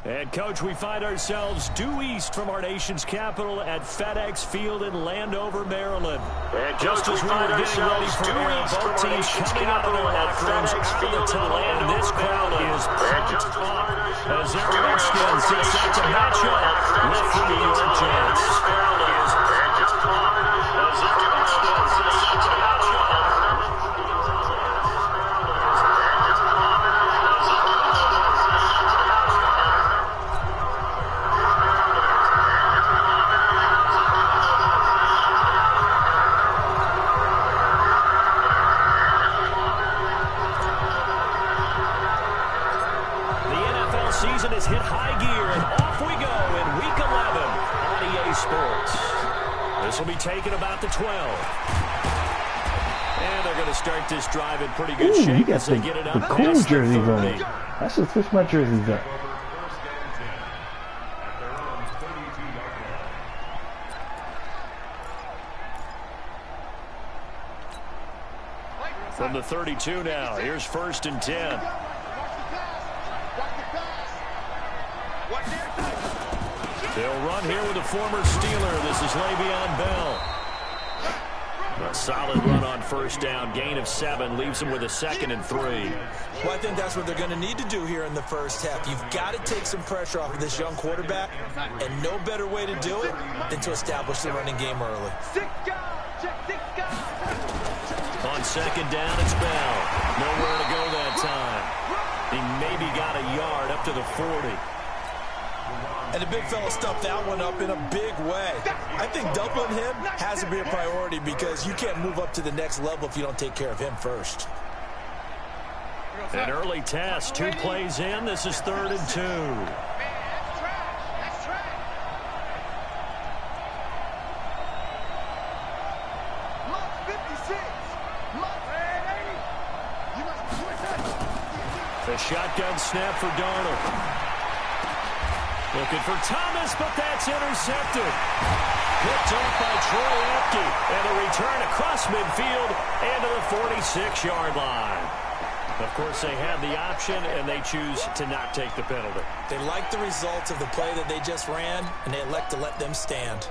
And, Coach, we find ourselves due east from our nation's capital at FedEx Field in Landover, Maryland. And, Coach, we find ourselves due east from our nation's capital at FedEx Field in Landover, This crowd is pumped up as their Redskins get set to match up with the New York Jets. Season has hit high gear, and off we go in Week 11 on EA Sports. This will be taken about the 12. And they're going to start this drive in pretty good shape as they get it up. The cool jerseys on. I should switch my jerseys up. From the 32 now, here's 1st and 10. They'll run here with a former Steeler. This is Le'Veon Bell. A solid run on 1st down. Gain of 7 leaves them with a 2nd and 3. Well, I think that's what they're going to need to do here in the first half. You've got to take some pressure off of this young quarterback, and no better way to do it than to establish the running game early. On 2nd down, it's Bell. Nowhere to go that time. He maybe got a yard up to the 40. And the big fella stuffed that one up in a big way. I think doubling him has to be a priority because you can't move up to the next level if you don't take care of him first. An early test, 2 plays in. This is 3rd and 2. The shotgun snap for Darnold. Looking for Thomas, but that's intercepted. Picked off by Troy Apke. And a return across midfield and to the 46-yard line. Of course, they have the option, and they choose to not take the penalty. They like the results of the play that they just ran, and they elect to let them stand.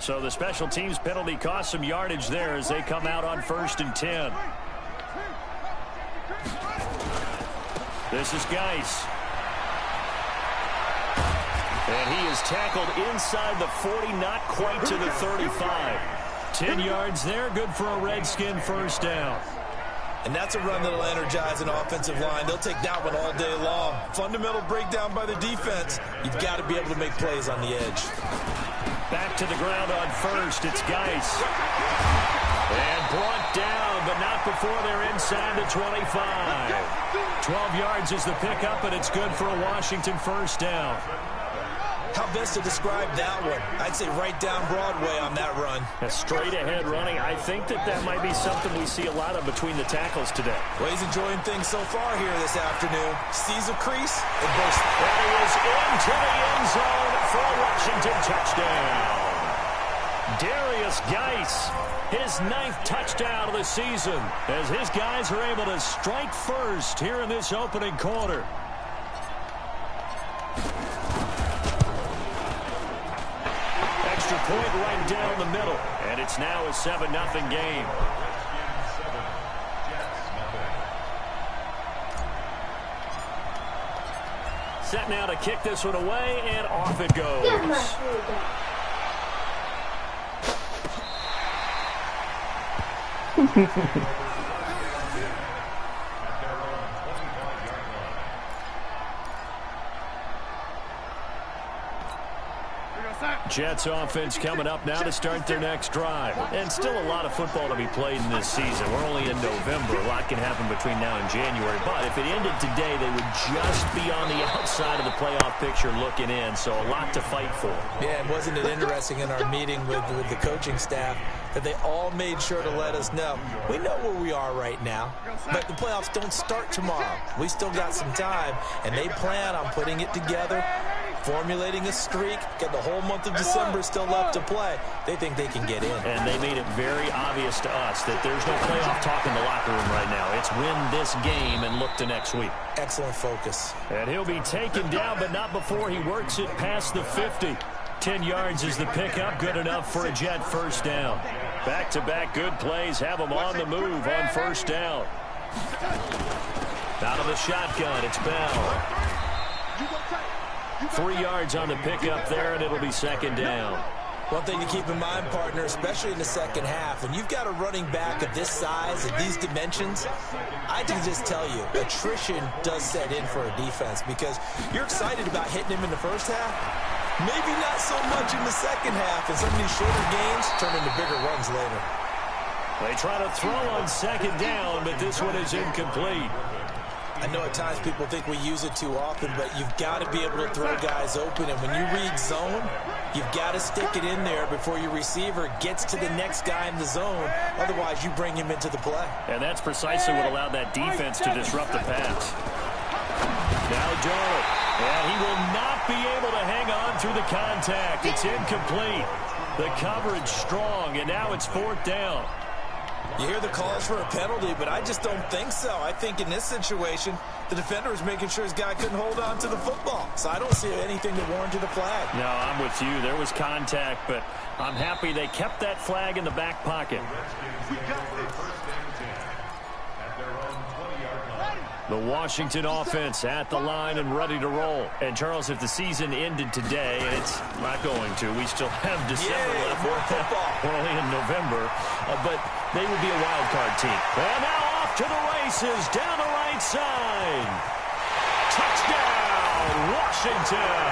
So the special teams penalty cost some yardage there as they come out on 1st and 10. This is Geis. And he is tackled inside the 40, not quite to the 35. 10 yards there, good for a Redskin 1st down. And that's a run that'll energize an offensive line. They'll take that one all day long. Fundamental breakdown by the defense. You've got to be able to make plays on the edge. Back to the ground on 1st. It's Geis. And brought down, but not before they're inside the 25. 12 yards is the pickup, and it's good for a Washington 1st down. How best to describe that one? I'd say right down Broadway on that run. A straight-ahead running. I think that might be something we see a lot of between the tackles today. Well, he's enjoying things so far here this afternoon. Sees a crease and bursts. And he is into the end zone for a Washington touchdown. Darius Geis, his 9th touchdown of the season, as his guys are able to strike first here in this opening quarter. Extra point right down the middle, and it's now a 7-0 game. Set now to kick this one away, and off it goes. Jets offense coming up now to start their next drive. And still a lot of football to be played in this season. We're only in November. A lot can happen between now and January. But if it ended today, they would just be on the outside of the playoff picture looking in. So a lot to fight for. Yeah, and wasn't it interesting in our meeting with the coaching staff that they all made sure to let us know. We know where we are right now, but the playoffs don't start tomorrow. We still got some time, and they plan on putting it together formulating a streak, got the whole month of December still left to play. They think they can get in. And they made it very obvious to us that there's no playoff talk in the locker room right now. It's win this game and look to next week. Excellent focus. And he'll be taken down, but not before he works it past the 50. 10 yards is the pickup, good enough for a Jet first down. Back-to-back good plays have him on the move on first down. Out of the shotgun, it's Bell. 3 yards on the pickup there, and it'll be second down. One thing to keep in mind, partner, especially in the second half, when you've got a running back of this size and these dimensions, I can just tell you, attrition does set in for a defense because you're excited about hitting him in the first half. Maybe not so much in the second half, and some of these shorter games turn into bigger runs later. They try to throw on second down, but this one is incomplete. I know at times people think we use it too often, but you've got to be able to throw guys open. And when you read zone, you've got to stick it in there before your receiver gets to the next guy in the zone. Otherwise, you bring him into the play. And that's precisely what allowed that defense to disrupt the pass. Now Darnold. And he will not be able to hang on through the contact. It's incomplete. The coverage strong, and now it's fourth down. You hear the calls for a penalty, but I just don't think so. I think in this situation, the defender was making sure his guy couldn't hold on to the football. So I don't see anything that warranted a flag. No, I'm with you. There was contact, but I'm happy they kept that flag in the back pocket. The Washington offense at the line and ready to roll. And, Charles, if the season ended today, and it's not going to, we still have December left. We're only in November. But they would be a wild card team. And now off to the races down the right side. Touchdown, Washington.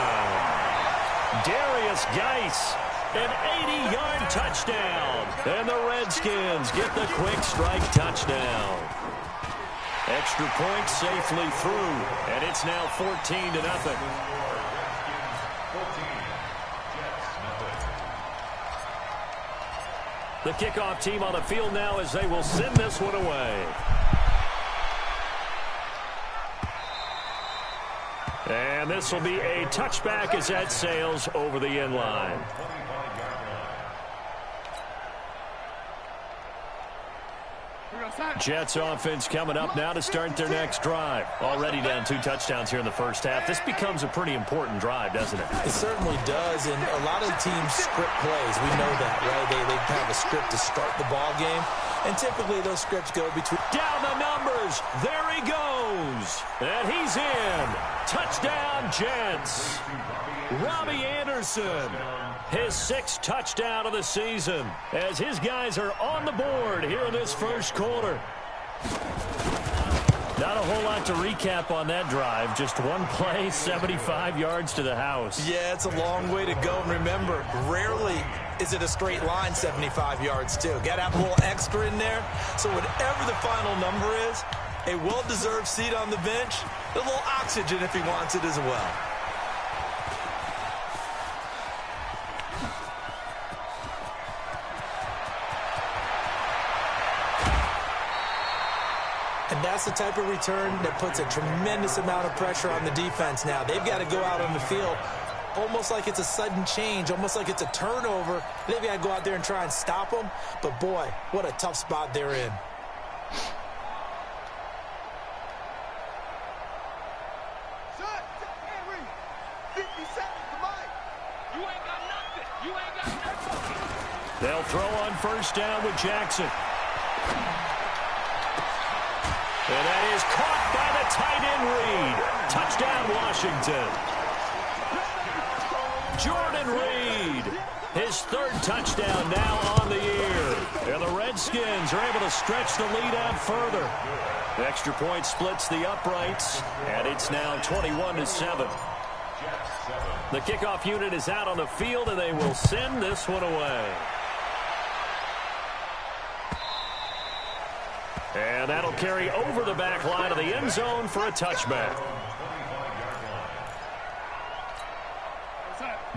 Darius Geis, an 80-yard touchdown. And the Redskins get the quick strike touchdown. Extra point safely through, and it's now 14-0. The kickoff team on the field now as they will send this one away. And this will be a touchback as that sails over the end line. Jets offense coming up now to start their next drive. Already down 2 touchdowns here in the first half. This becomes a pretty important drive, doesn't it? It certainly does, and a lot of teams script plays. We know that, right? They have a script to start the ball game, and typically those scripts go between... Down the numbers. There he goes. And he's in. Touchdown, Jets. Robbie Anderson. His 6th touchdown of the season as his guys are on the board here in this first quarter. Not a whole lot to recap on that drive. Just one play, 75 yards to the house. Yeah, it's a long way to go. And remember, rarely is it a straight line 75 yards, too. Got to have a little extra in there. So whatever the final number is, a well-deserved seat on the bench, a little oxygen if he wants it as well. And that's the type of return that puts a tremendous amount of pressure on the defense now. They've got to go out on the field almost like it's a sudden change, almost like it's a turnover. They've got to go out there and try and stop them. But, boy, what a tough spot they're in. They'll throw on first down with Jackson. And that is caught by the tight end Reed. Touchdown, Washington. Jordan Reed, his 3rd touchdown now on the year. And the Redskins are able to stretch the lead out further. The extra point splits the uprights, and it's now 21-7. The kickoff unit is out on the field, and they will send this one away. And that'll carry over the back line of the end zone for a touchback.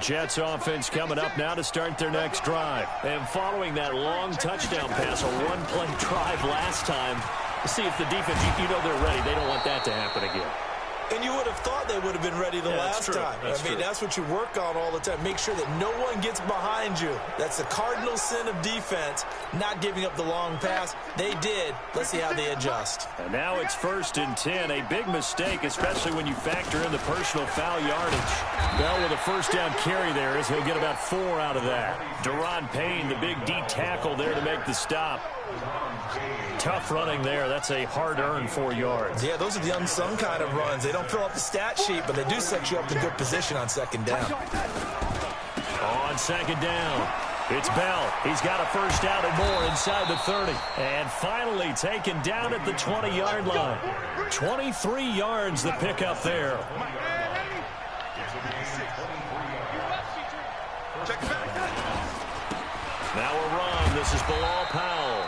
Jets offense coming up now to start their next drive. And following that long touchdown pass, a one-play drive last time, see if the defense, you know they're ready. They don't want that to happen again. And you would have thought they would have been ready the last time. I mean, that's what you work on all the time. Make sure that no one gets behind you. That's the cardinal sin of defense, not giving up the long pass. They did. Let's see how they adjust. And now it's 1st and 10. A big mistake, especially when you factor in the personal foul yardage. Bell with a first down carry there as he'll get about 4 out of that. Deron Payne, the big D tackle there to make the stop. Tough running there. That's a hard-earned 4 yards. Yeah, those are the unsung kind of runs. They don't fill up the stat sheet, but they do set you up in good position on 2nd down. On 2nd down, it's Bell. He's got a first down and more inside the 30. And finally taken down at the 20-yard line. 23 yards the pickup there. Now a run. This is Bilal Powell.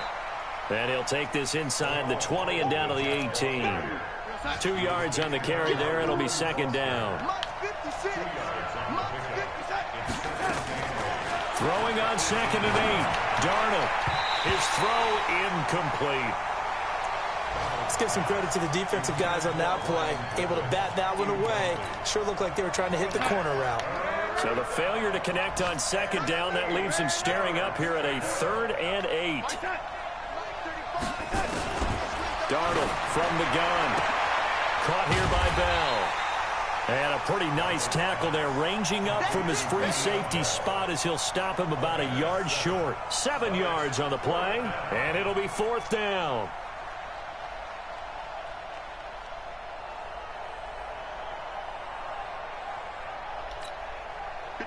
And he'll take this inside the 20 and down to the 18. 2 yards on the carry there. It'll be 2nd down. Throwing on 2nd and 8. Darnold. His throw incomplete. Let's give some credit to the defensive guys on that play. Able to bat that one away. Sure looked like they were trying to hit the corner route. So the failure to connect on 2nd down, that leaves him staring up here at a 3rd and 8. Darnold from the gun. Caught here by Bell. And a pretty nice tackle there, ranging up from his free safety spot as he'll stop him about a yard short. 7 yards on the play, and it'll be 4th down.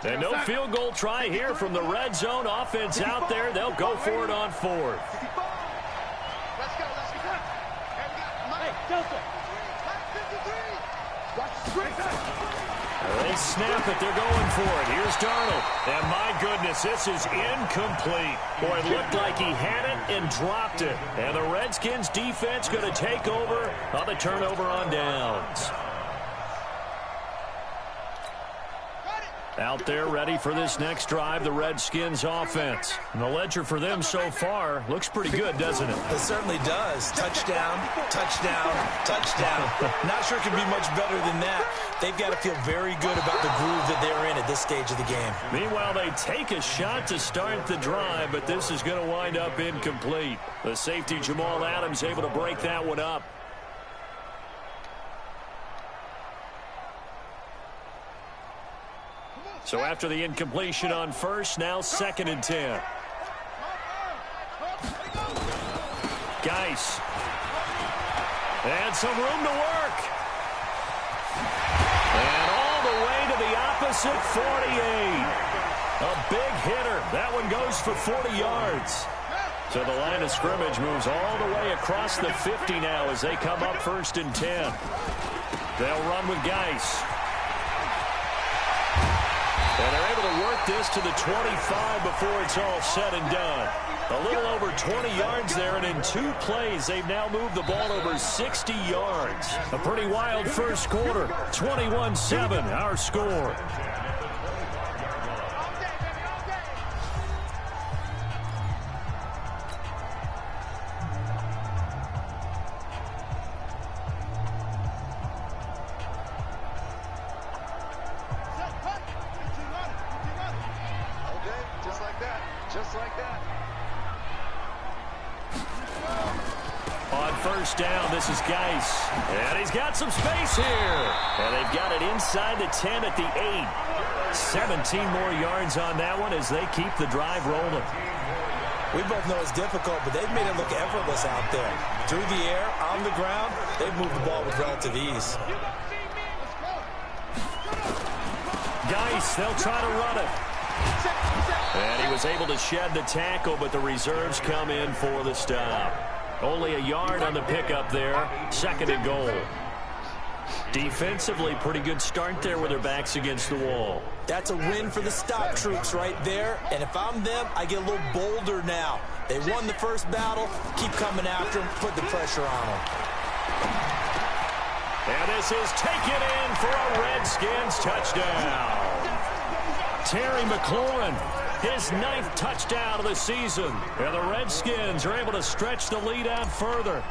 And no field goal try here from the red zone. Offense out there. They'll go for it on 4th. They snap it. They're going for it. Here's Darnold. And my goodness, this is incomplete. Boy, it looked like he had it and dropped it. And the Redskins defense going to take over on the turnover on downs. Out there ready for this next drive, the Redskins offense. And the ledger for them so far looks pretty good, doesn't it? It certainly does. Touchdown, touchdown, touchdown. Not sure it can be much better than that. They've got to feel very good about the groove that they're in at this stage of the game. Meanwhile, they take a shot to start the drive, but this is going to wind up incomplete. The safety, Jamal Adams, able to break that one up. So after the incompletion on 1st, now 2nd and 10. Geis. And some room to work. And all the way to the opposite 48. A big hitter. That one goes for 40 yards. So the line of scrimmage moves all the way across the 50 now as they come up 1st and 10. They'll run with Geis. And they're able to work this to the 25 before it's all said and done. A little over 20 yards there, and in 2 plays, they've now moved the ball over 60 yards. A pretty wild first quarter. 21-7, our score. Down, this is Geis. And he's got some space here. And they've got it inside the 10 at the 8. 17 more yards on that one as they keep the drive rolling. We both know it's difficult, but they've made it look effortless out there. Through the air, on the ground, they've moved the ball with relative ease. Geis, they'll try to run it. And he was able to shed the tackle, but the reserves come in for the stop. Only a yard on the pickup there. 2nd and goal. Defensively, pretty good start there with their backs against the wall. That's a win for the stop troops right there. And if I'm them, I get a little bolder now. They won the first battle. Keep coming after them. Put the pressure on them. And this is taken in for a Redskins touchdown. Terry McLaurin, his 9th touchdown of the season. And the Redskins are able to stretch the lead out further.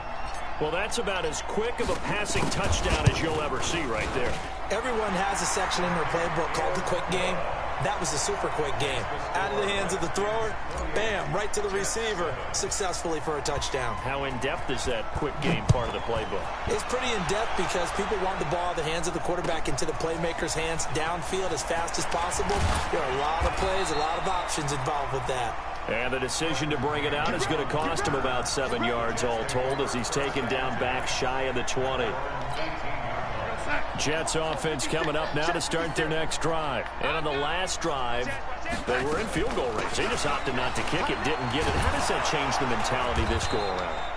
Well, that's about as quick of a passing touchdown as you'll ever see right there. Everyone has a section in their playbook called the quick game. That was a super quick game. Out of the hands of the thrower, bam, right to the receiver, successfully for a touchdown. How in-depth is that quick game part of the playbook? It's pretty in-depth because people want the ball out of the hands of the quarterback into the playmaker's hands downfield as fast as possible. There are a lot of plays, a lot of options involved with that. And the decision to bring it out is going to cost him about 7 yards all told as he's taken down back shy of the 20. Jets offense coming up now to start their next drive. And on the last drive, they were in field goal range. They just opted not to kick it, didn't get it. How does that change the mentality this go around?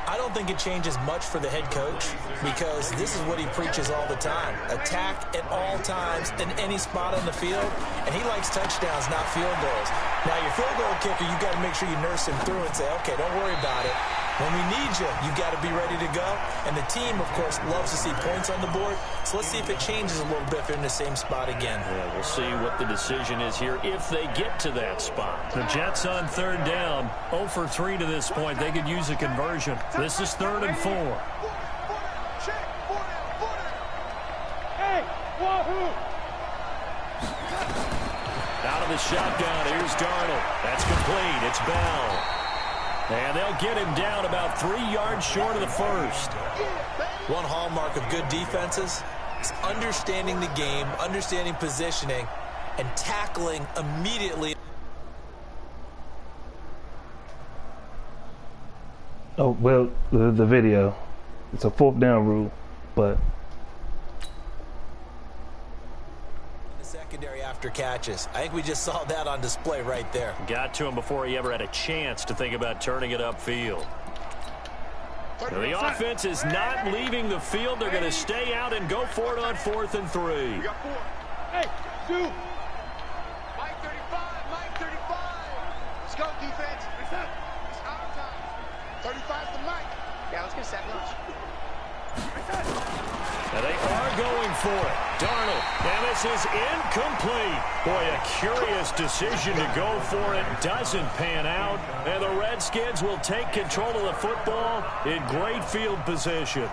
I don't think it changes much for the head coach because this is what he preaches all the time. Attack at all times in any spot on the field, and he likes touchdowns, not field goals. Now, your field goal kicker, you got to make sure you nurse him through and say, okay, don't worry about it. When we need you, you got to be ready to go. And the team, of course, loves to see points on the board. So let's see if it changes a little bit if they're in the same spot again. Yeah, we'll see what the decision is here if they get to that spot. The Jets on third down, 0 for 3 to this point. They could use a conversion. This is 3rd and 4. Out of the shotgun, here's Darnold. That's complete. It's Bell. And they'll get him down about 3 yards short of the first. One hallmark of good defenses is understanding the game, understanding positioning, and tackling immediately. Oh, well, the video. It's a 4th down rule, but Secondary after catches. I think we just saw that on display right there. Got to him before he ever had a chance to think about turning it upfield. So the offense is not leaving the field. They're going to stay out and go for it on 4th and 3. We got 4. Hey, 2. Mike 35, Mike 35. Let's go, defense. It's our time. 35's the Mike. Yeah, let's get set. And they are going for it. Darnold, and this is incomplete. Boy, a curious decision to go for it. Doesn't pan out. And the Redskins will take control of the football in great field position.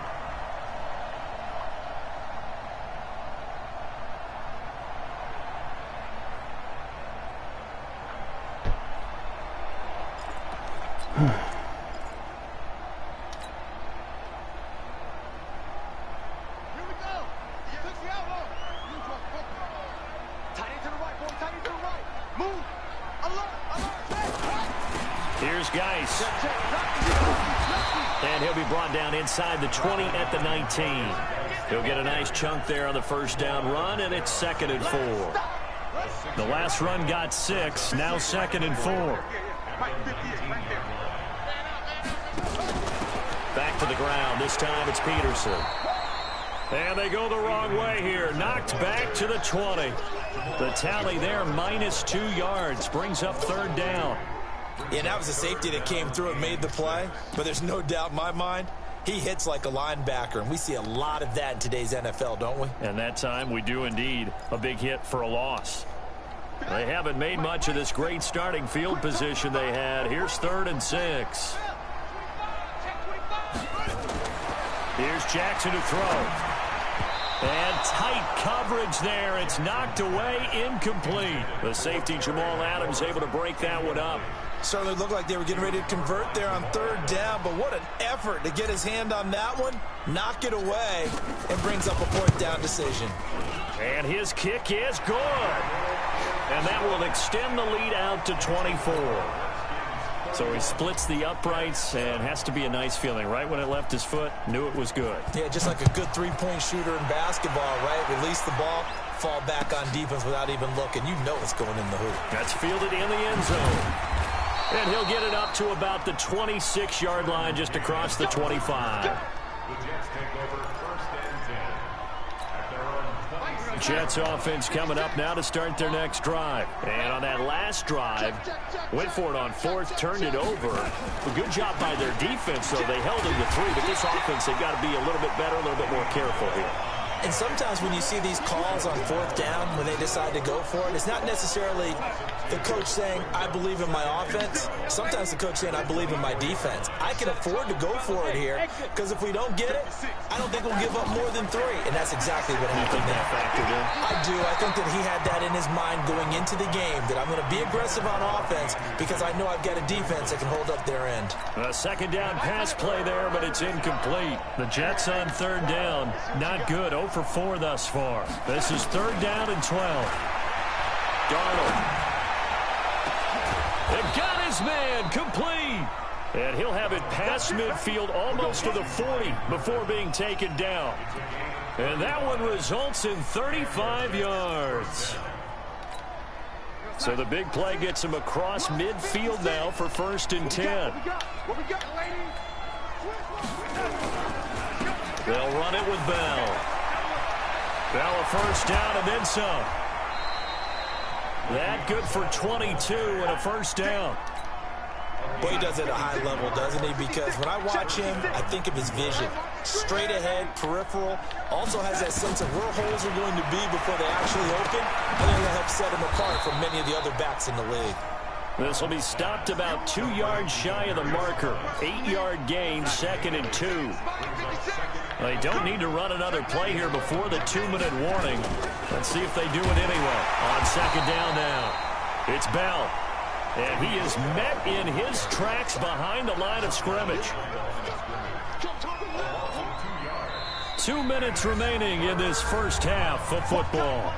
Here's Geis. And he'll be brought down inside the 20 at the 19. He'll get a nice chunk there on the first down run, and it's 2nd and 4. The last run got 6, now 2nd and 4. Back to the ground. This time it's Peterson. And they go the wrong way here. Knocked back to the 20. The tally there, -2 yards. Brings up 3rd down. Yeah, that was a safety that came through and made the play. But there's no doubt in my mind, he hits like a linebacker. And we see a lot of that in today's NFL, don't we? And that time we do indeed. A big hit for a loss. They haven't made much of this great starting field position they had. Here's 3rd and 6. Here's Jackson to throw. And tight coverage there. It's knocked away, incomplete. The safety, Jamal Adams, able to break that one up. Certainly looked like they were getting ready to convert there on 3rd down, but what an effort to get his hand on that one, knock it away, and brings up a 4th down decision. And his kick is good. And that will extend the lead out to 24. So he splits the uprights, and has to be a nice feeling. Right when it left his foot, knew it was good. Yeah, just like a good three-point shooter in basketball, right? Release the ball, fall back on defense without even looking. You know it's going in the hoop. That's fielded in the end zone. And he'll get it up to about the 26-yard line, just across the 25. Jets offense coming up now to start their next drive. And on that last drive, went for it on 4th, turned it over. A good job by their defense, though. They held him to 3, but this offense, they've got to be a little bit better, a little bit more careful here. And sometimes when you see these calls on fourth down, when they decide to go for it, it's not necessarily the coach saying, I believe in my offense. Sometimes the coach saying, I believe in my defense. I can afford to go for it here because if we don't get it, I don't think we'll give up more than 3. And that's exactly what happened there. I do. I think that he had that in his mind going into the game, that I'm going to be aggressive on offense because I know I've got a defense that can hold up their end. A second down pass play there, but it's incomplete. The Jets on third down. Not good. 0 for 4 thus far. This is 3rd down and 12. Darnold. They got his man complete. And he'll have it past midfield almost to the 40 before being taken down. And that one results in 35 yards. So the big play gets him across midfield now for 1st and 10. They'll run it with Bell. Bell a 1st down and then some. That good for 22 and a 1st down. Boy, he does it at a high level, doesn't he? Because when I watch him, I think of his vision. Straight ahead, peripheral. Also has that sense of where holes are going to be before they actually open. I think that'll help set him apart from many of the other backs in the league. This will be stopped about 2 yards shy of the marker. 8-yard gain, 2nd and 2. They don't need to run another play here before the 2-minute warning. Let's see if they do it anyway. On 2nd down now, it's Bell. And he is met in his tracks behind the line of scrimmage. 2 minutes remaining in this first half of football.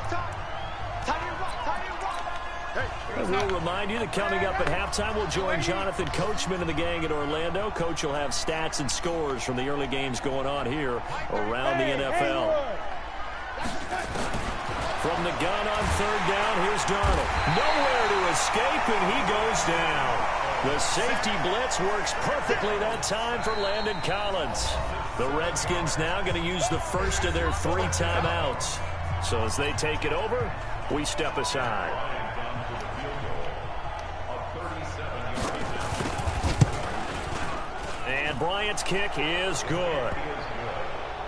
And we'll remind you that coming up at halftime, we'll join Jonathan Coachman and the gang in Orlando. Coach will have stats and scores from the early games going on here around the NFL. From the gun on 3rd down, here's Darnold. Nowhere to escape, and he goes down. The safety blitz works perfectly that time for Landon Collins. The Redskins now going to use the first of their 3 timeouts. So as they take it over, we step aside. And Bryant's kick is good.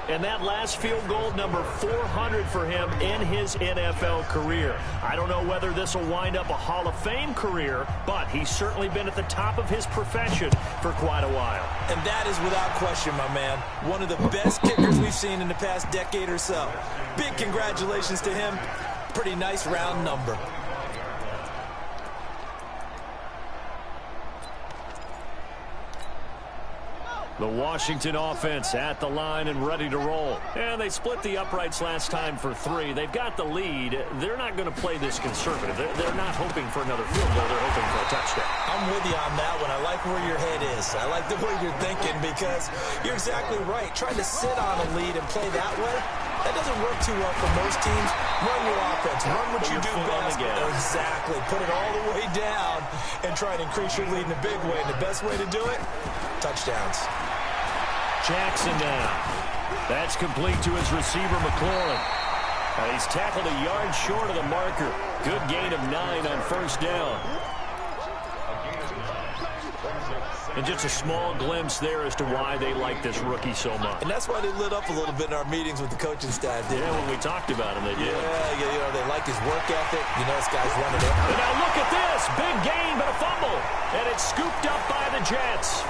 And that last field goal, number 400 for him in his NFL career. I don't know whether this will wind up a Hall of Fame career, but he's certainly been at the top of his profession for quite a while. And that is without question, my man. One of the best kickers we've seen in the past decade or so. Big congratulations to him. Pretty nice round number. The Washington offense at the line and ready to roll. And they split the uprights last time for 3. They've got the lead. They're not going to play this conservative. They're not hoping for another field goal. They're hoping for a touchdown. I'm with you on that one. I like where your head is. I like the way you're thinking because you're exactly right. Trying to sit on a lead and play that way, that doesn't work too well for most teams. Run your offense. Run what you do best. Exactly. Put it all the way down and try and increase your lead in a big way. And the best way to do it, touchdowns. Jackson now. That's complete to his receiver, McLaurin. He's tackled a yard short of the marker. Good gain of 9 on 1st down. And just a small glimpse there as to why they like this rookie so much. And that's why they lit up a little bit in our meetings with the coaching staff. Yeah, when we talked about him, they did. Yeah, you know, they like his work ethic. You know, this guy's running it. And now look at this. Big gain, but a fumble. And it's scooped up by the Jets.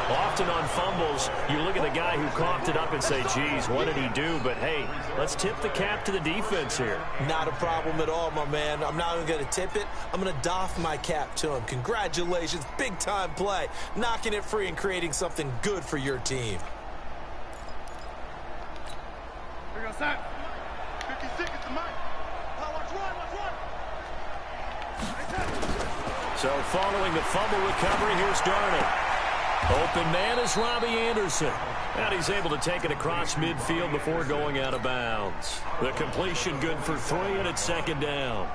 Often on fumbles, you look at the guy who coughed it up and say, geez, what did he do? But, hey, let's tip the cap to the defense here. Not a problem at all, my man. I'm not even going to tip it. I'm going to doff my cap to him. Congratulations. Big-time play. Knocking it free and creating something good for your team. Here goes that. 50 seconds to Mike. Watch one. So following the fumble recovery, here's Darnold. Open man is Robbie Anderson. And he's able to take it across midfield before going out of bounds. The completion good for 3, and it's 2nd down.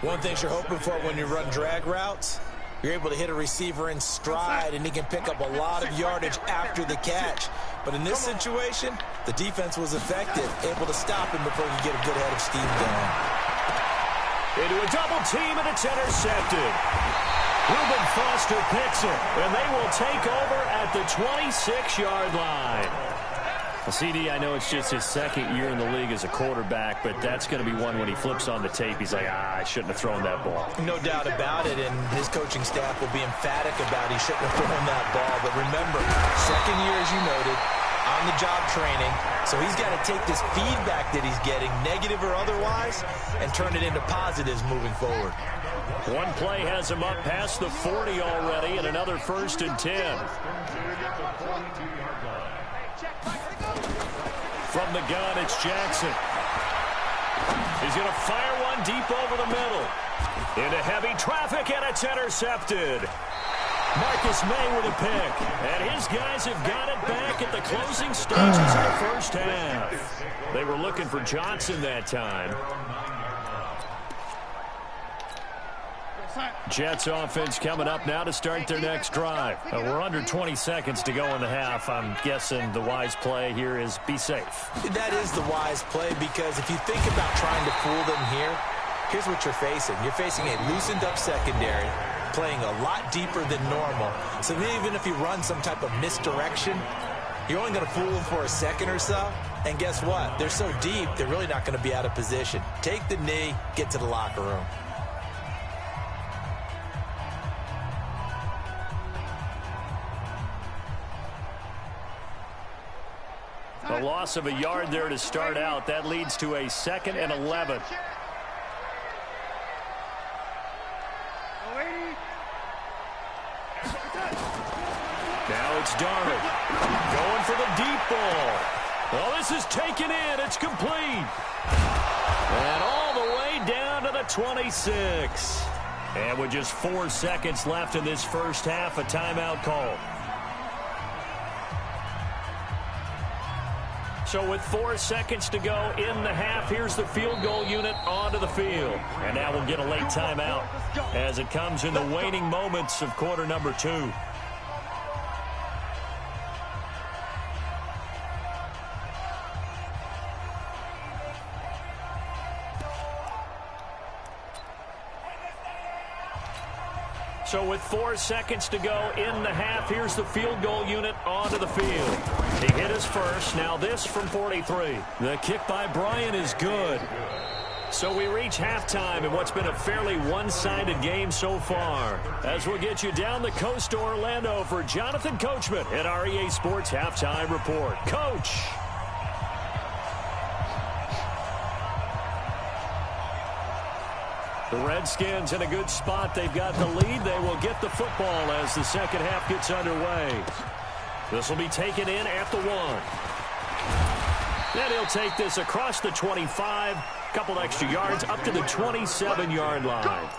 One thing you're hoping for when you run drag routes, you're able to hit a receiver in stride, and he can pick up a lot of yardage after the catch. But in this situation, the defense was effective, able to stop him before he get a good head of steam going. Into a double team, and it's intercepted. Reuben Foster picks it, and they will take over at at the 26-yard line. Well, CD, I know it's just his second year in the league as a quarterback, but that's going to be one when he flips on the tape. He's like, I shouldn't have thrown that ball. No doubt about it, and his coaching staff will be emphatic about he shouldn't have thrown that ball. But remember, second year, as you noted, on-the-job training, so he's got to take this feedback that he's getting, negative or otherwise, and turn it into positives moving forward. One play has him up past the 40 already, and another 1st and 10. From the gun, it's Jackson. He's going to fire one deep over the middle. Into heavy traffic, and it's intercepted. Marcus May with a pick. And his guys have got it back at the closing stages of the first half. They were looking for Johnson that time. Jets offense coming up now to start their next drive. We're under 20 seconds to go in the half. I'm guessing the wise play here is be safe. That is the wise play, because if you think about trying to fool them here, here's what you're facing. You're facing a loosened up secondary, playing a lot deeper than normal. So even if you run some type of misdirection, you're only going to fool them for a second or so. And guess what? They're so deep, they're really not going to be out of position. Take the knee, get to the locker room. A loss of a yard there to start out. That leads to a 2nd and 11. Now it's Darnold going for the deep ball. Well, this is taken in. It's complete. And all the way down to the 26. And with just 4 seconds left in this first half, a timeout call. So with 4 seconds to go in the half, here's the field goal unit onto the field. And now we'll get a late timeout as it comes in the waning moments of quarter number 2. So with 4 seconds to go in the half, here's the field goal unit onto the field. He hit his first. Now this from 43. The kick by Bryant is good. So we reach halftime in what's been a fairly one-sided game so far. As we'll get you down the coast to Orlando for Jonathan Coachman at our EA Sports Halftime Report. Coach! The Redskins in a good spot. They've got the lead. They will get the football as the second half gets underway. This will be taken in at the 1. Then he'll take this across the 25. Couple extra yards up to the 27-yard line.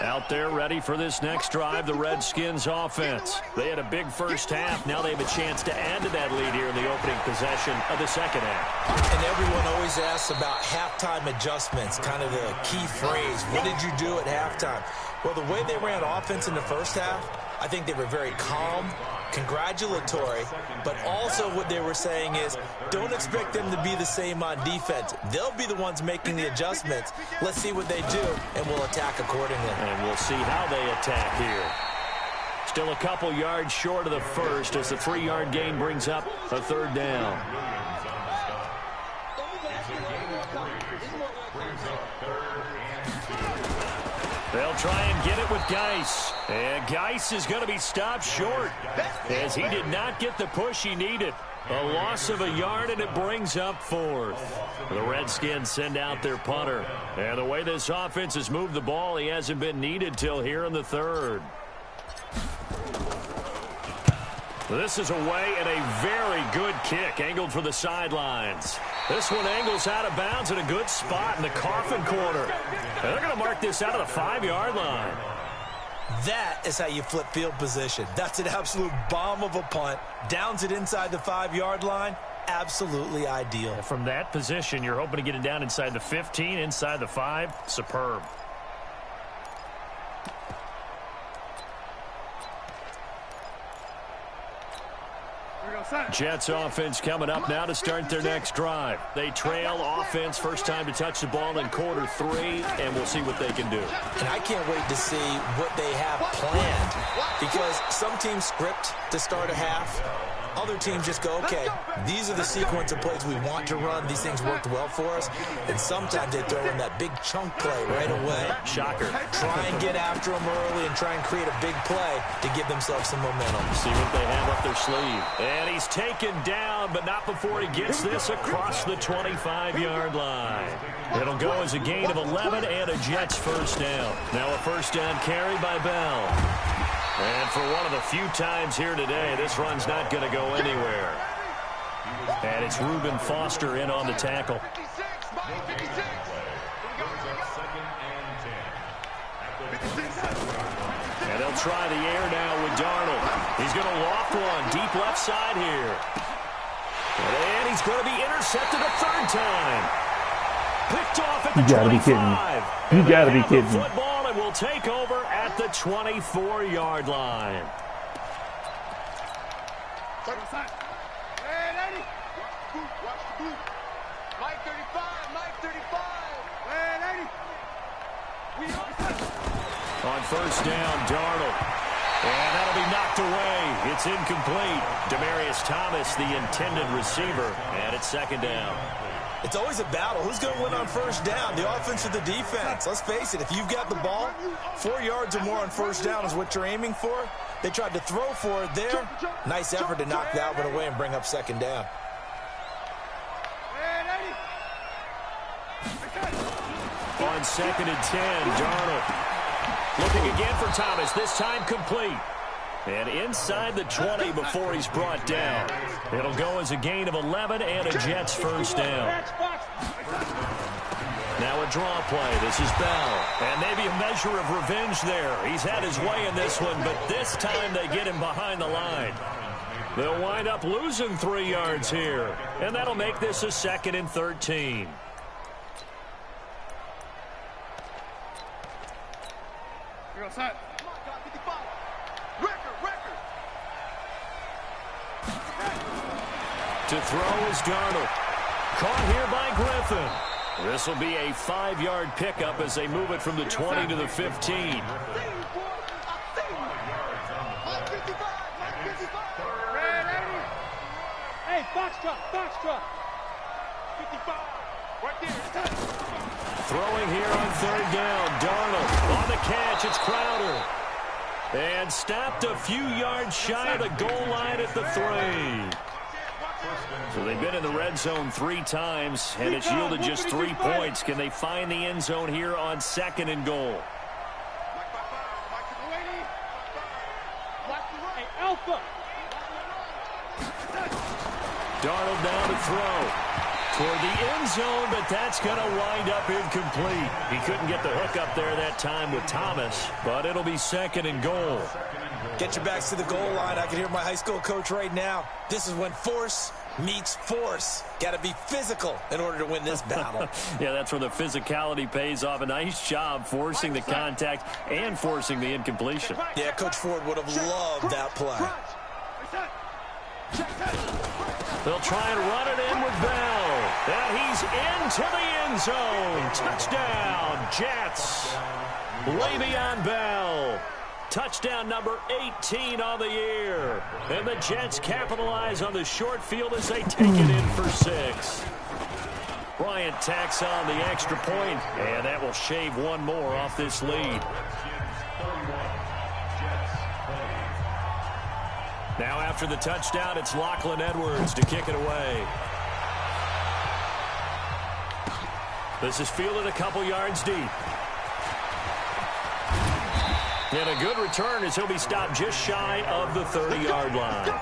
Out there ready for this next drive, the Redskins offense. They had a big first half. Now they have a chance to add to that lead here in the opening possession of the second half. And everyone always asks about halftime adjustments, kind of the key phrase. What did you do at halftime? Well, the way they ran offense in the first half, I think they were very calm, congratulatory, but also what they were saying is don't expect them to be the same on defense. They'll be the ones making the adjustments. Let's see what they do, and we'll attack accordingly. And we'll see how they attack here. Still a couple yards short of the first as the 3-yard gain brings up a 3rd down. They'll try and get it with Geis. And Geis is going to be stopped short as he did not get the push he needed. A loss of a yard, and it brings up 4th. The Redskins send out their punter. And the way this offense has moved the ball, he hasn't been needed till here in the 3rd. This is away, and a very good kick angled for the sidelines. This one angles out of bounds in a good spot in the coffin corner. And they're going to mark this out of the 5-yard line. That is how you flip field position. That's an absolute bomb of a punt. Downs it inside the 5-yard line. Absolutely ideal. From that position, you're hoping to get it down inside the 15, inside the 5. Superb. Jets offense coming up now to start their next drive. They trail offense first time to touch the ball in quarter 3, and we'll see what they can do. And I can't wait to see what they have planned, because some teams script to start a half. Other teams just go, okay, these are the sequence of plays we want to run. These things worked well for us. And sometimes they throw in that big chunk play right away. Shocker. Try and get after them early and try and create a big play to give themselves some momentum. See what they have up their sleeve. And he's taken down, but not before he gets this across the 25-yard line. It'll go as a gain of 11 and a Jets first down. Now a first down carry by Bell. And for one of the few times here today, this run's not going to go anywhere. And it's Reuben Foster in on the tackle. And they'll try the air now with Darnold. He's going to loft one deep left side here. And he's going to be intercepted a third time. Picked off at the 25. You gotta be kidding me. You gotta be kidding me. Football and will take over at the 24-yard line. Watch the blue. Mike 35, Mike 35. On first down, Darnold. And that'll be knocked away. It's incomplete. Demaryius Thomas, the intended receiver, and it's second down. It's always a battle. Who's going to win on first down, the offense or the defense? Let's face it, if you've got the ball, 4 yards or more on first down is what you're aiming for. They tried to throw for it there. Nice effort to knock that one away and bring up second down. On second and 10, Darnold. Looking again for Thomas, this time complete. And inside the 20 before he's brought down. It'll go as a gain of 11 and a Jets first down. Now a draw play. This is Bell. And maybe a measure of revenge there. He's had his way in this one, but this time they get him behind the line. They'll wind up losing 3 yards here. And that'll make this a second and 13. Outside. To throw is Darnold. Caught here by Griffin. This will be a 5-yard pickup as they move it from the 20 to the 15. Hey, box drop. 55. Right there. Throwing here on third down. Darnold on the catch. It's Crowder. And stopped a few yards shy of the goal line at the 3. So they've been in the red zone 3 times, and it's yielded just 3 points. Can they find the end zone here on second and goal? Darnold now to throw toward the end zone, but that's going to wind up incomplete. He couldn't get the hook up there that time with Thomas, but it'll be second and goal. Get your backs to the goal line. I can hear my high school coach right now. This is when force meets force. Got to be physical in order to win this battle. Yeah, that's where the physicality pays off. A nice job forcing the contact and forcing the incompletion. Yeah, Coach Ford would have loved that play. They'll try and run it in with Bell. And he's into the end zone. Touchdown, Jets. Le'Veon Bell. Touchdown number 18 on the year. And the Jets capitalize on the short field as they take it in for 6. Bryant tacks on the extra point, and that will shave one more off this lead. Now after the touchdown, it's Lachlan Edwards to kick it away. This is fielded a couple yards deep. And a good return as he'll be stopped just shy of the 30-yard line.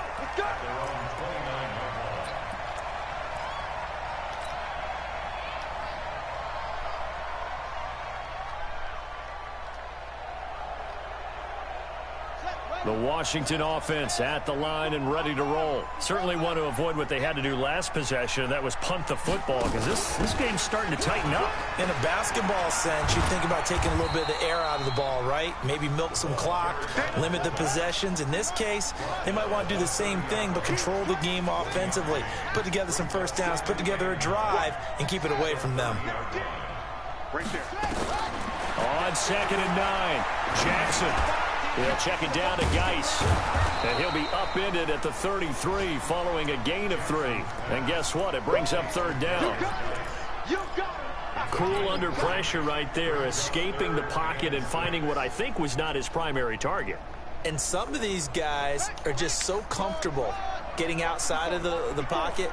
The Washington offense at the line and ready to roll. Certainly want to avoid what they had to do last possession. That was punt the football, because this game's starting to tighten up. In a basketball sense, you think about taking a little bit of the air out of the ball, right? Maybe milk some clock, limit the possessions. In this case, they might want to do the same thing, but control the game offensively. Put together some first downs, put together a drive, and keep it away from them. Right there. On 2nd and 9, Jackson. He'll check it down to Geis. And he'll be upended at the 33 following a gain of 3. And guess what? It brings up 3rd down. Cool under pressure right there, escaping the pocket and finding what I think was not his primary target. And some of these guys are just so comfortable getting outside of the pocket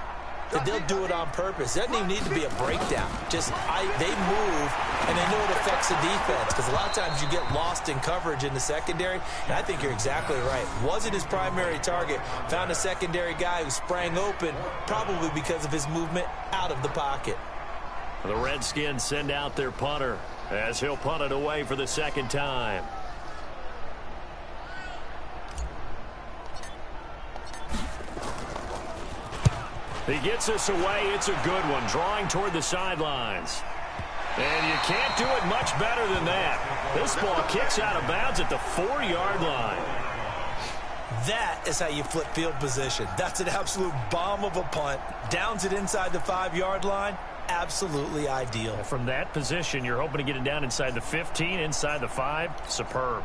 that they'll do it on purpose. It doesn't even need to be a breakdown. Just they move, and they know it affects the defense, because a lot of times you get lost in coverage in the secondary, and I think you're exactly right. Wasn't his primary target. Found a secondary guy who sprang open, probably because of his movement out of the pocket. The Redskins send out their punter as he'll punt it away for the 2nd time. He gets us away. It's a good one, drawing toward the sidelines. And you can't do it much better than that. This ball kicks out of bounds at the 4-yard line. That is how you flip field position. That's an absolute bomb of a punt. Downs it inside the 5-yard line. Absolutely ideal. From that position, you're hoping to get it down inside the 15, inside the 5. Superb.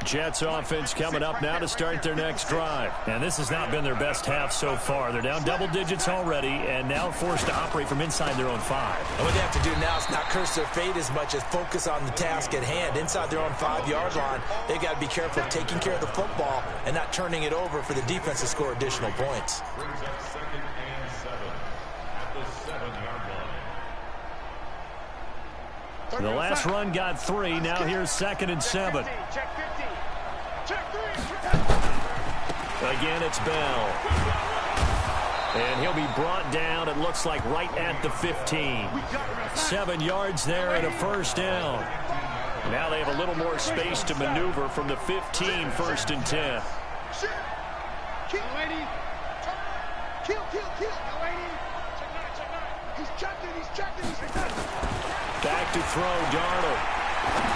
Jets offense coming up now to start their next drive. And this has not been their best half so far. They're down double digits already and now forced to operate from inside their own 5. And what they have to do now is not curse their fate as much as focus on the task at hand. Inside their own 5-yard line, they've got to be careful of taking care of the football and not turning it over for the defense to score additional points. The last run got 3. Now here's 2nd and 7. Again, it's Bell. And he'll be brought down, it looks like, right at the 15. 7 yards there and a 1st down. Now they have a little more space to maneuver from the 15, 1st and 10. Kill, lady. Kill. Now, lady. He's checking. Back to throw, Darnold.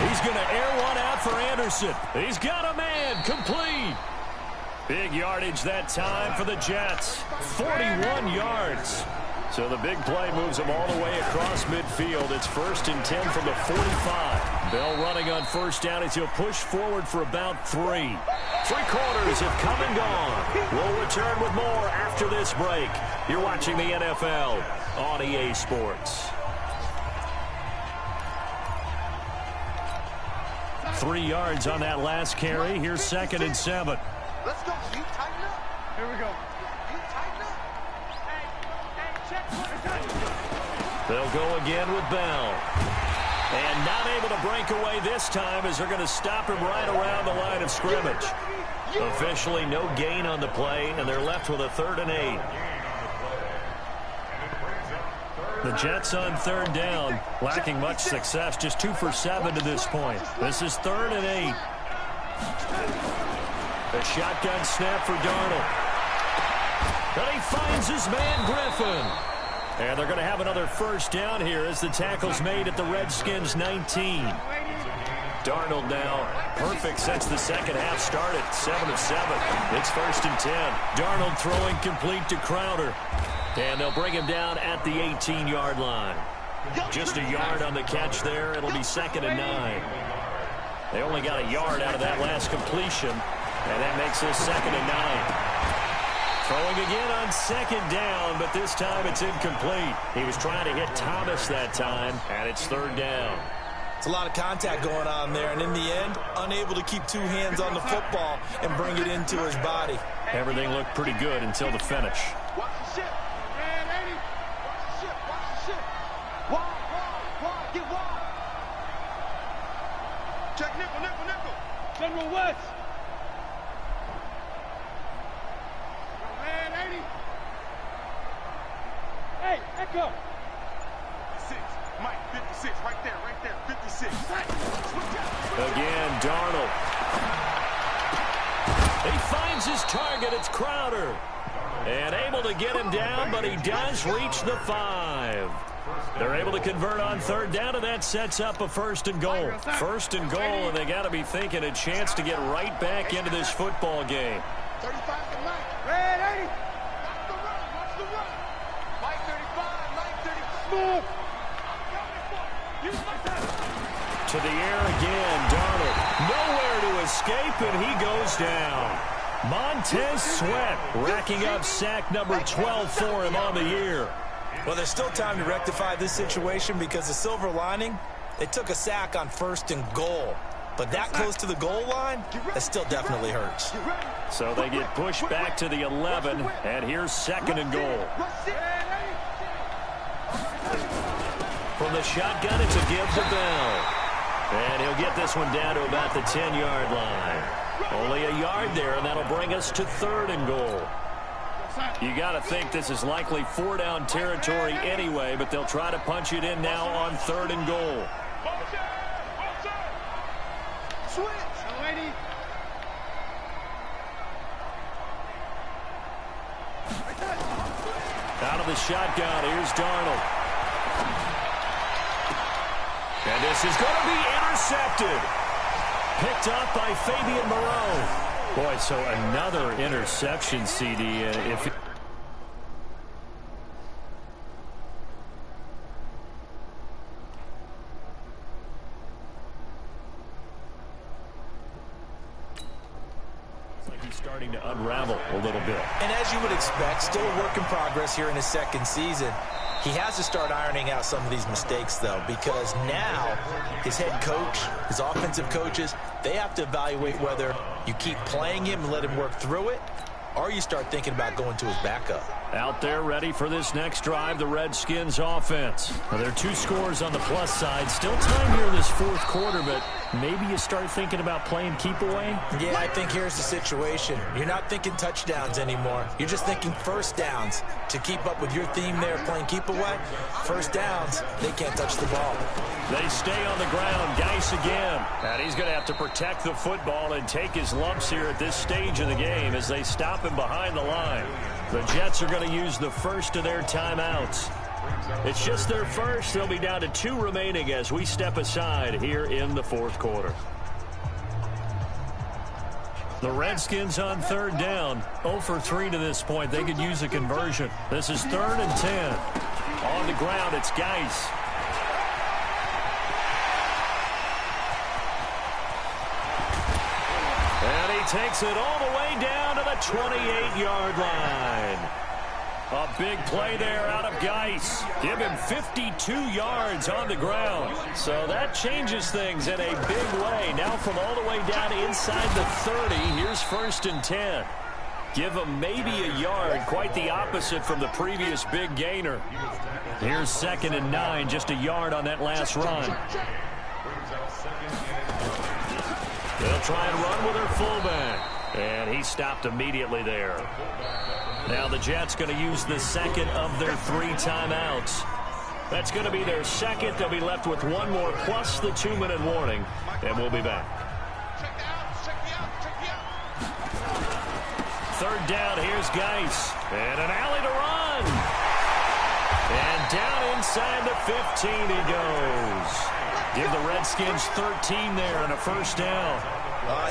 He's going to air one out for Anderson. He's got a man, complete. Big yardage that time for the Jets. 41 yards. So the big play moves them all the way across midfield. It's 1st and 10 from the 45. Bell running on 1st down as he'll push forward for about 3. 3 quarters have come and gone. We'll return with more after this break. You're watching the NFL on EA Sports. 3 yards on that last carry. Here's 2nd and 7. Let's go. You tighten up. Here we go. You tighten up. Hey, check. They'll go again with Bell. And not able to break away this time as they're going to stop him right around the line of scrimmage. Officially no gain on the play, and they're left with a 3rd and 8. The Jets on 3rd down, lacking much success, just 2 for 7 to this point. This is 3rd and 8. A shotgun snap for Darnold. And he finds his man Griffin. And they're going to have another 1st down here as the tackle's made at the Redskins 19. Darnold now perfect since the 2nd half started, 7 of 7. It's 1st and 10. Darnold throwing complete to Crowder. And they'll bring him down at the 18-yard line. Just a yard on the catch there. It'll be 2nd and 9. They only got a yard out of that last completion, and that makes this 2nd and 9. Throwing again on 2nd down, but this time it's incomplete. He was trying to hit Thomas that time, and it's 3rd down. It's a lot of contact going on there, and in the end, unable to keep 2 hands on the football and bring it into his body. Everything looked pretty good until the finish. Watch the ship. Man, 80. Watch the ship. Watch the ship. Wide. Get wide. Check nickel. General West. Man, 80. go. 56. Mike, 56. Right there, 56. Again, Darnold. He finds his target. It's Crowder. And able to get him down, but he does reach the 5. They're able to convert on third down, and that sets up a 1st and goal. 1st and goal, and they got to be thinking a chance to get right back into this football game. 35 to Mike. Red 80. Watch the run. Watch the run. Mike 35. Mike 30. Move. To the air again, Darnold. Nowhere to escape, and he goes down. Montez Sweat racking up sack number 12 for him on the year. Well, there's still time to rectify this situation because the silver lining, they took a sack on 1st and goal. But that close to the goal line, that still definitely hurts. So they get pushed back to the 11, and here's 2nd and goal. From the shotgun, it's a give to Bell. And he'll get this one down to about the 10-yard line. Only a yard there, and that'll bring us to 3rd and goal. You got to think this is likely 4-down territory anyway, but they'll try to punch it in now on 3rd and goal. Out of the shotgun, here's Darnold. And this is going to be intercepted. Picked up by Fabian Moreau. Boy, so another interception, CD. Starting to unravel a little bit. And as you would expect, still a work in progress here in his 2nd season. He has to start ironing out some of these mistakes, though, because now his head coach, his offensive coaches, they have to evaluate whether you keep playing him and let him work through it, or you start thinking about going to his backup. Out there ready for this next drive, the Redskins offense. Well, there are 2 scores on the plus side. Still time here in this 4th quarter, but maybe you start thinking about playing keep away? Yeah, I think here's the situation. You're not thinking touchdowns anymore. You're just thinking 1st downs. To keep up with your theme there, playing keep away, 1st downs, they can't touch the ball. They stay on the ground. Geis again. And he's going to have to protect the football and take his lumps here at this stage of the game as they stop him behind the line. The Jets are going to use the 1st of their timeouts. It's just their 1st. They'll be down to 2 remaining as we step aside here in the 4th quarter. The Redskins on 3rd down. 0 for 3 to this point. They could use a conversion. This is 3rd and 10. On the ground, it's Geis. And he takes it all the way down to the 28-yard line. A big play there out of Geis. Give him 52 yards on the ground. So that changes things in a big way. Now from all the way down inside the 30, here's 1st and 10. Give him maybe a yard, quite the opposite from the previous big gainer. Here's 2nd and 9, just a yard on that last run. They'll try and run with their fullback. And he stopped immediately there. Now the Jets going to use the 2nd of their 3 timeouts. That's going to be their 2nd. They'll be left with 1 more plus the 2-minute warning. And we'll be back. 3rd down, here's Geis. And an alley to run. And down inside the 15 he goes. Give the Redskins 13 there and a 1st down.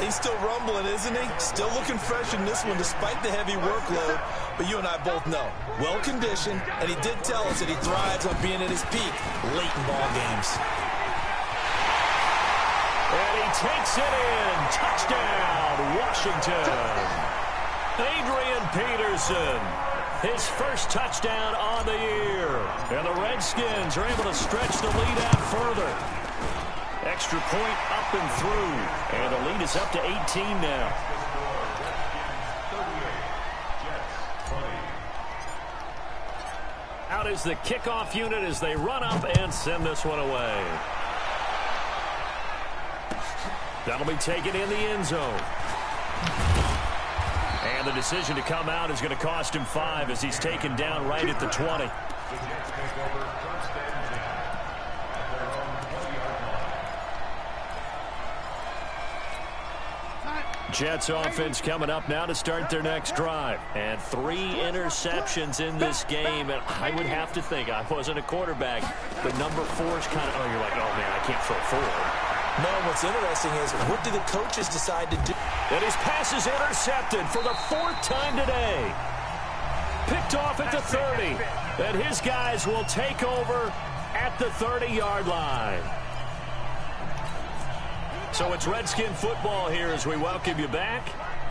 He's still rumbling, isn't he? Still looking fresh in this one despite the heavy workload. But you and I both know, well-conditioned, and he did tell us that he thrives on being at his peak late in ball games. And he takes it in. Touchdown, Washington. Adrian Peterson, his 1st touchdown on the year. And the Redskins are able to stretch the lead out further. Extra point up and through. And the lead is up to 18 now. Out is the kickoff unit as they run up and send this one away. That'll be taken in the end zone. And the decision to come out is going to cost him 5 as he's taken down right at the 20. Jets offense coming up now to start their next drive. And 3 interceptions in this game. And I would have to think, I wasn't a quarterback, but number 4 is kind of, oh, you're like, oh, man, I can't throw 4. No, what's interesting is, what do the coaches decide to do? And his pass is intercepted for the 4th time today. Picked off at the 30. And his guys will take over at the 30-yard line. So it's Redskin football here as we welcome you back.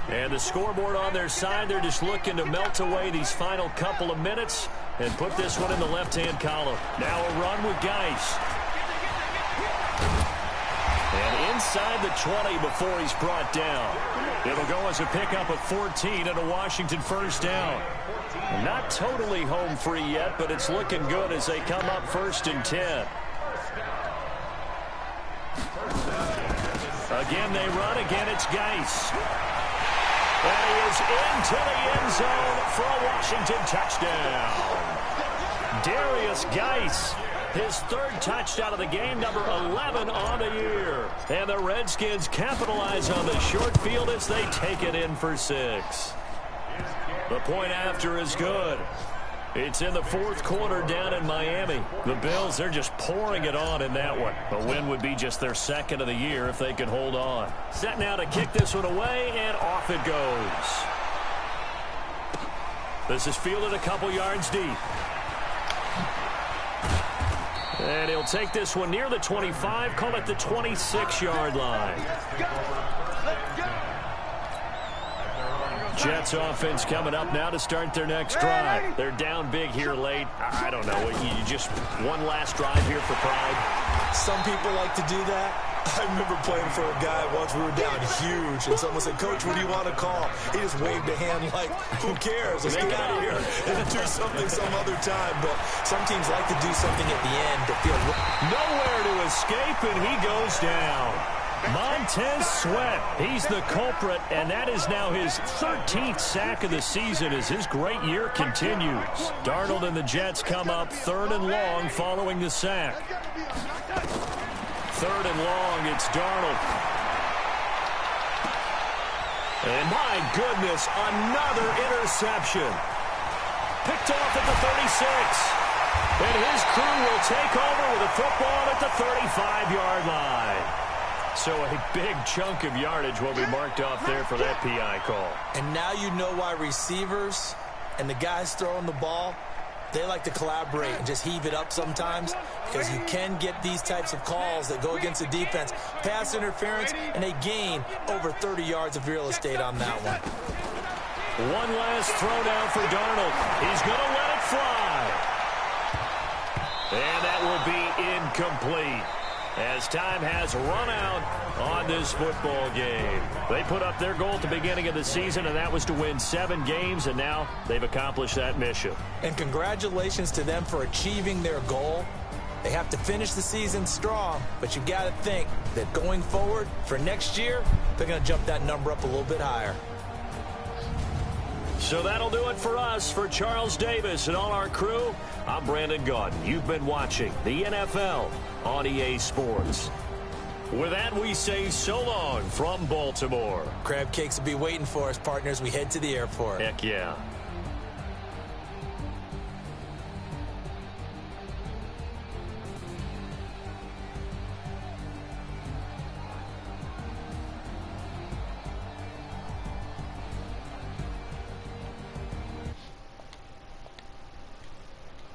And the scoreboard on their side, they're just looking to melt away these final couple of minutes and put this one in the left-hand column. Now a run with Geis. And inside the 20 before he's brought down. It'll go as a pickup of 14 and a Washington first down. Not totally home free yet, but it's looking good as they come up 1st and 10. Again, they run. Again, it's Geis. And he is into the end zone for a Washington touchdown. Darius Geis, his 3rd touchdown of the game, number 11 on the year. And the Redskins capitalize on the short field as they take it in for 6. The point after is good. It's in the 4th quarter down in Miami. The Bills, they're just pouring it on in that one. A win would be just their 2nd of the year if they could hold on. Set now to kick this one away, and off it goes. This is fielded a couple yards deep. And he'll take this one near the 25, call it the 26-yard line. Jets offense coming up now to start their next drive. They're down big here late. I don't know. You just one last drive here for pride. Some people like to do that. I remember playing for a guy once. We were down huge, and someone said, "Coach, what do you want to call?" He just waved a hand like, "Who cares? Let's get out of here and do something some other time." But some teams like to do something at the end to feel nowhere to escape, and he goes down. Montez Sweat, he's the culprit, and that is now his 13th sack of the season as his great year continues. Darnold and the Jets come up 3rd and long following the sack. 3rd and long, it's Darnold. And my goodness, another interception. Picked off at the 36. And his crew will take over with a football at the 35-yard line. So a big chunk of yardage will be marked off there for that PI call. And now you know why receivers and the guys throwing the ball, they like to collaborate and just heave it up sometimes, because you can get these types of calls that go against the defense. Pass interference, and they gain over 30 yards of real estate on that one. One last throw down for Darnold. He's going to let it fly. And that will be incomplete, as time has run out on this football game. They put up their goal at the beginning of the season, and that was to win 7 games, and now they've accomplished that mission. And congratulations to them for achieving their goal. They have to finish the season strong, but you got to think that going forward for next year, they're going to jump that number up a little bit higher. So that'll do it for us. For Charles Davis and all our crew, I'm Brandon Gaudin. You've been watching the NFL on EA Sports. With that, we say so long from Baltimore. Crab cakes will be waiting for us, partners. We head to the airport. Heck yeah.